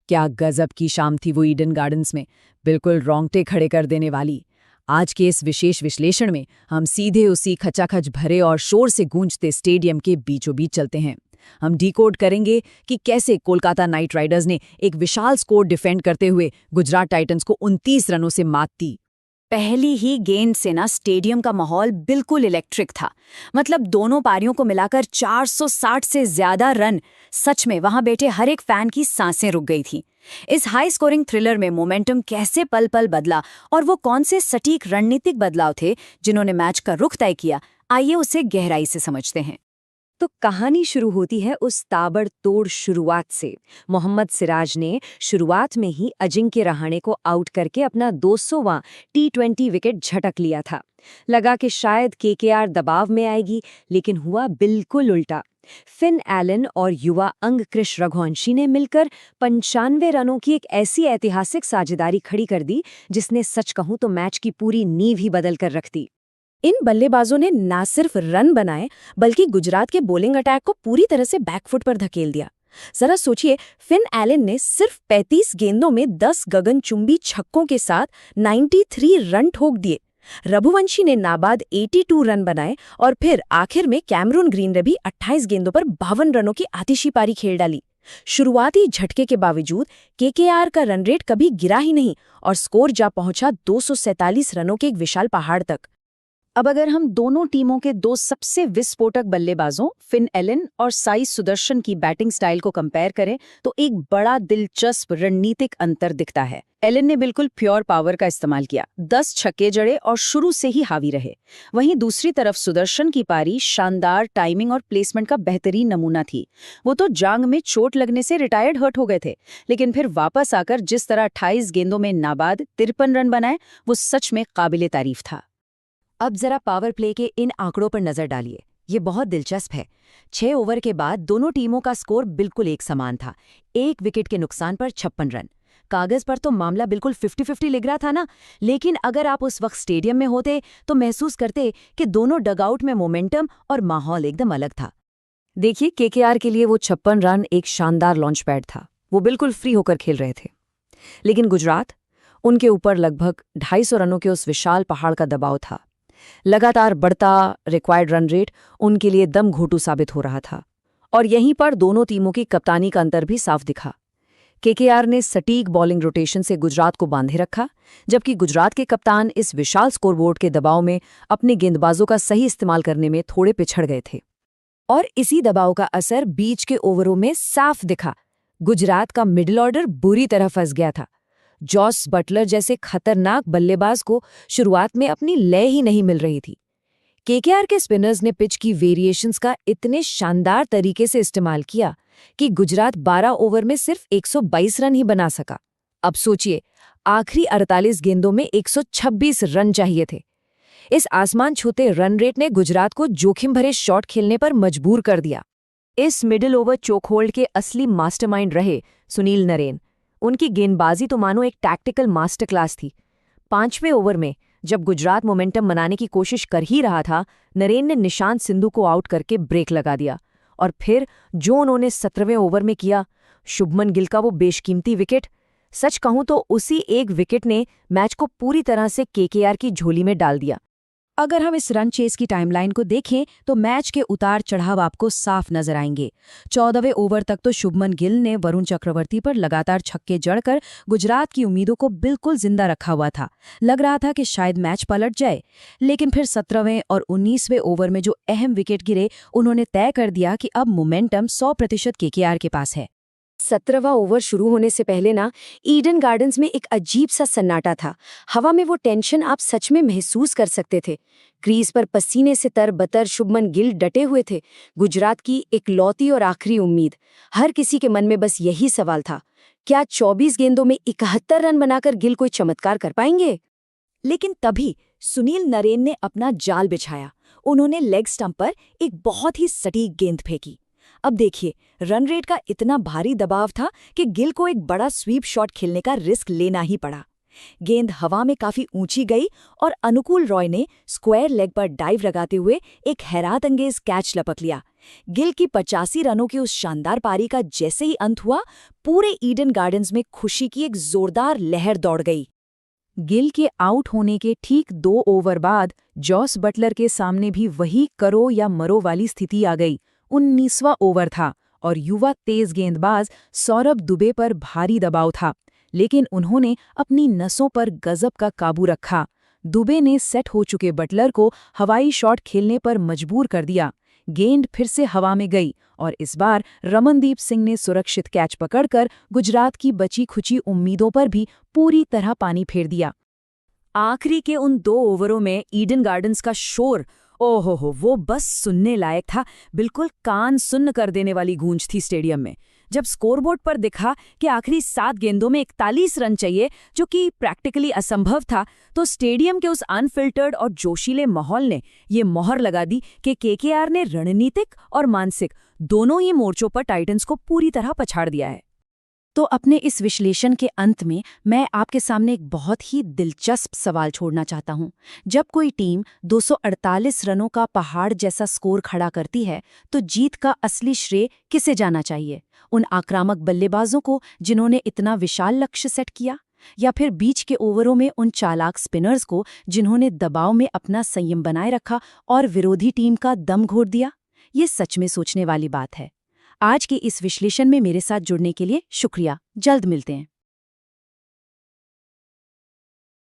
क्या गजब की शाम थी वो ईडन गार्डन्स में, बिल्कुल रोंगटे खड़े कर देने वाली। आज के इस विशेष विश्लेषण में हम सीधे उसी खचाखच भरे और शोर से गूंजते स्टेडियम के बीचों बीच चलते हैं। हम डिकोड करेंगे कि कैसे कोलकाता नाइट राइडर्स ने एक विशाल स्कोर डिफेंड करते हुए गुजरात टाइटंस को 29 रनों से मात दी। पहली ही गेंद से ना स्टेडियम का माहौल बिल्कुल इलेक्ट्रिक था। मतलब दोनों पारियों को मिलाकर 460 से ज्यादा रन। सच में वहां बैठे हर एक फैन की सांसें रुक गई थी। इस हाई स्कोरिंग थ्रिलर में मोमेंटम कैसे पल पल बदला और वो कौन से सटीक रणनीतिक बदलाव थे जिन्होंने मैच का रुख तय किया, आइए उसे गहराई से समझते हैं। तो कहानी शुरू होती है उस ताबड़तोड़ शुरुआत से। मोहम्मद सिराज ने शुरुआत में ही अजिंक्य रहाणे को आउट करके अपना 200वां T20 विकेट झटक लिया था। लगा कि शायद केकेआर दबाव में आएगी, लेकिन हुआ बिल्कुल उल्टा। फिन एलन और युवा अंग क्रिश रघुवंशी ने मिलकर 95 रनों की एक ऐसी ऐतिहासिक साझेदारी खड़ी कर दी जिसने सच कहूं तो मैच की पूरी नींव ही बदल कर रख दी। इन बल्लेबाजों ने न सिर्फ रन बनाए बल्कि गुजरात के बॉलिंग अटैक को पूरी तरह से बैकफुट पर धकेल दिया। जरा सोचिए, फिन एलन ने सिर्फ 35 गेंदों में 10 गगनचुंबी छक्कों के साथ 93 रन ठोक दिए। रघुवंशी ने नाबाद 82 रन बनाए और फिर आखिर में कैमरून ग्रीन ने भी 28 गेंदों पर 52 रनों की आतिशी पारी खेल डाली। शुरुआती झटके के बावजूद केकेआर का रन रेट कभी गिरा ही नहीं और स्कोर जा पहुंचा 247 रनों के एक विशाल पहाड़ तक। अब अगर हम दोनों टीमों के दो सबसे विस्फोटक बल्लेबाजों फिन एलन और साई सुदर्शन की बैटिंग स्टाइल को कंपेयर करें तो एक बड़ा दिलचस्प रणनीतिक अंतर दिखता है। एलन ने बिल्कुल प्योर पावर का इस्तेमाल किया, 10 छक्के जड़े और शुरू से ही हावी रहे। वहीं दूसरी तरफ सुदर्शन की पारी शानदार टाइमिंग और प्लेसमेंट का बेहतरीन नमूना थी। वो तो जांग में चोट लगने से रिटायर्ड हर्ट हो गए थे, लेकिन फिर वापस आकर जिस तरह 28 गेंदों में नाबाद 53 रन बनाए, वो सच में काबिले तारीफ था। अब जरा पावर प्ले के इन आंकड़ों पर नजर डालिए, ये बहुत दिलचस्प है। 6 ओवर के बाद दोनों टीमों का स्कोर बिल्कुल एक समान था, 1 विकेट के नुकसान पर 56 रन। कागज पर तो मामला बिल्कुल 50-50 लिख रहा था ना, लेकिन अगर आप उस वक्त स्टेडियम में होते तो महसूस करते कि दोनों डगआउट में मोमेंटम और माहौल एकदम अलग था। देखिए, केकेआर के लिए वो 56 रन एक शानदार लॉन्च पैड था, वो बिल्कुल फ्री होकर खेल रहे थे। लेकिन गुजरात, उनके ऊपर लगभग 250 रनों के उस विशाल पहाड़ का दबाव था। लगातार बढ़ता रिक्वायर्ड रन रेट उनके लिए दम घोटू साबित हो रहा था और यहीं पर दोनों टीमों की कप्तानी का अंतर भी साफ दिखा। केकेआर ने सटीक बॉलिंग रोटेशन से गुजरात को बांधे रखा, जबकि गुजरात के कप्तान इस विशाल स्कोरबोर्ड के दबाव में अपने गेंदबाजों का सही इस्तेमाल करने में थोड़े पिछड़ गए थे। और इसी दबाव का असर बीच के ओवरों में साफ दिखा। गुजरात का मिडिल ऑर्डर बुरी तरह फंस गया था। जॉस बटलर जैसे खतरनाक बल्लेबाज को शुरुआत में अपनी लय ही नहीं मिल रही थी। केकेआर के स्पिनर्स ने पिच की वेरिएशंस का इतने शानदार तरीके से इस्तेमाल किया कि गुजरात 12 ओवर में सिर्फ 122 रन ही बना सका। अब सोचिए, आखिरी 48 गेंदों में 126 रन चाहिए थे। इस आसमान छूते रन रेट ने गुजरात को जोखिम भरे शॉट खेलने पर मजबूर कर दिया। इस मिडिल ओवर चोकहोल्ड के असली मास्टरमाइंड रहे सुनील नरेन। उनकी गेंदबाजी तो मानो एक टैक्टिकल मास्टर क्लास थी। 5वें ओवर में जब गुजरात मोमेंटम बनाने की कोशिश कर ही रहा था, नरेन ने निशांत सिंधु को आउट करके ब्रेक लगा दिया और फिर जो उन्होंने 17वें ओवर में किया, शुभमन गिल का वो बेशकीमती विकेट, सच कहूं तो उसी एक विकेट ने मैच को पूरी तरह से केकेआर की झोली में डाल दिया। अगर हम इस रन चेस की टाइमलाइन को देखें तो मैच के उतार चढ़ाव आपको साफ नजर आएंगे। 14वें ओवर तक तो शुभमन गिल ने वरुण चक्रवर्ती पर लगातार छक्के जड़कर गुजरात की उम्मीदों को बिल्कुल जिंदा रखा हुआ था। लग रहा था कि शायद मैच पलट जाए, लेकिन फिर 17वें और 19वें ओवर में जो अहम विकेट गिरे, उन्होंने तय कर दिया कि अब मोमेंटम 100% केकेआर के पास है। 17वां ओवर शुरू होने से पहले ना ईडन गार्डन्स में एक अजीब सा सन्नाटा था। हवा में वो टेंशन आप सच में महसूस कर सकते थे। क्रीज पर पसीने से तरबतर शुभमन गिल डटे हुए थे, गुजरात की इकलौती और आखिरी उम्मीद। हर किसी के मन में बस यही सवाल था, क्या 24 गेंदों में 71 रन बनाकर गिल कोई चमत्कार कर पाएंगे? लेकिन तभी सुनील नरेन ने अपना जाल बिछाया। उन्होंने लेग स्टंप पर एक बहुत ही सटीक गेंद फेंकी। अब देखिए, रन रेट का इतना भारी दबाव था कि गिल को एक बड़ा स्वीप शॉट खेलने का रिस्क लेना ही पड़ा। गेंद हवा में काफी ऊंची गई और अनुकूल रॉय ने स्क्वायर लेग पर डाइव लगाते हुए एक हैरत अंगेज कैच लपक लिया। गिल की 85 रनों की उस शानदार पारी का जैसे ही अंत हुआ, पूरे ईडन गार्डन्स में खुशी की एक जोरदार लहर दौड़ गई। गिल के आउट होने के ठीक 2 ओवर बाद जॉस बटलर के सामने भी वही करो या मरो वाली स्थिति आ गई। 19वां ओवर था और युवा तेज गेंदबाज सौरभ दुबे पर भारी दबाव था, लेकिन उन्होंने अपनी नसों पर गजब का काबू रखा। दुबे ने सेट हो चुके बटलर को हवाई शॉट खेलने पर मजबूर कर दिया। गेंद फिर से हवा में गई और इस बार रमनदीप सिंह ने सुरक्षित कैच पकड़कर गुजरात की बची खुची उम्मीदों पर भी पूरी तरह पानी फेर दिया। आखिरी के उन 2 ओवरों में ईडन गार्डन्स का शोर, ओहो हो, वो बस सुनने लायक था। बिल्कुल कान सुन्न कर देने वाली गूंज थी स्टेडियम में। जब स्कोरबोर्ड पर दिखा कि आखिरी 7 गेंदों में 41 रन चाहिए, जो कि प्रैक्टिकली असंभव था, तो स्टेडियम के उस अनफिल्टर्ड और जोशीले माहौल ने ये मोहर लगा दी कि केकेआर ने रणनीतिक और मानसिक दोनों ही मोर्चों पर टाइटंस को पूरी तरह पछाड़ दिया है। तो अपने इस विश्लेषण के अंत में मैं आपके सामने एक बहुत ही दिलचस्प सवाल छोड़ना चाहता हूं। जब कोई टीम 248 रनों का पहाड़ जैसा स्कोर खड़ा करती है, तो जीत का असली श्रेय किसे जाना चाहिए? उन आक्रामक बल्लेबाजों को जिन्होंने इतना विशाल लक्ष्य सेट किया, या फिर बीच के ओवरों में उन चालाक स्पिनर्स को जिन्होंने दबाव में अपना संयम बनाए रखा और विरोधी टीम का दम घोट दिया? ये सच में सोचने वाली बात है। आज के इस विश्लेषण में मेरे साथ जुड़ने के लिए शुक्रिया। जल्द मिलते हैं।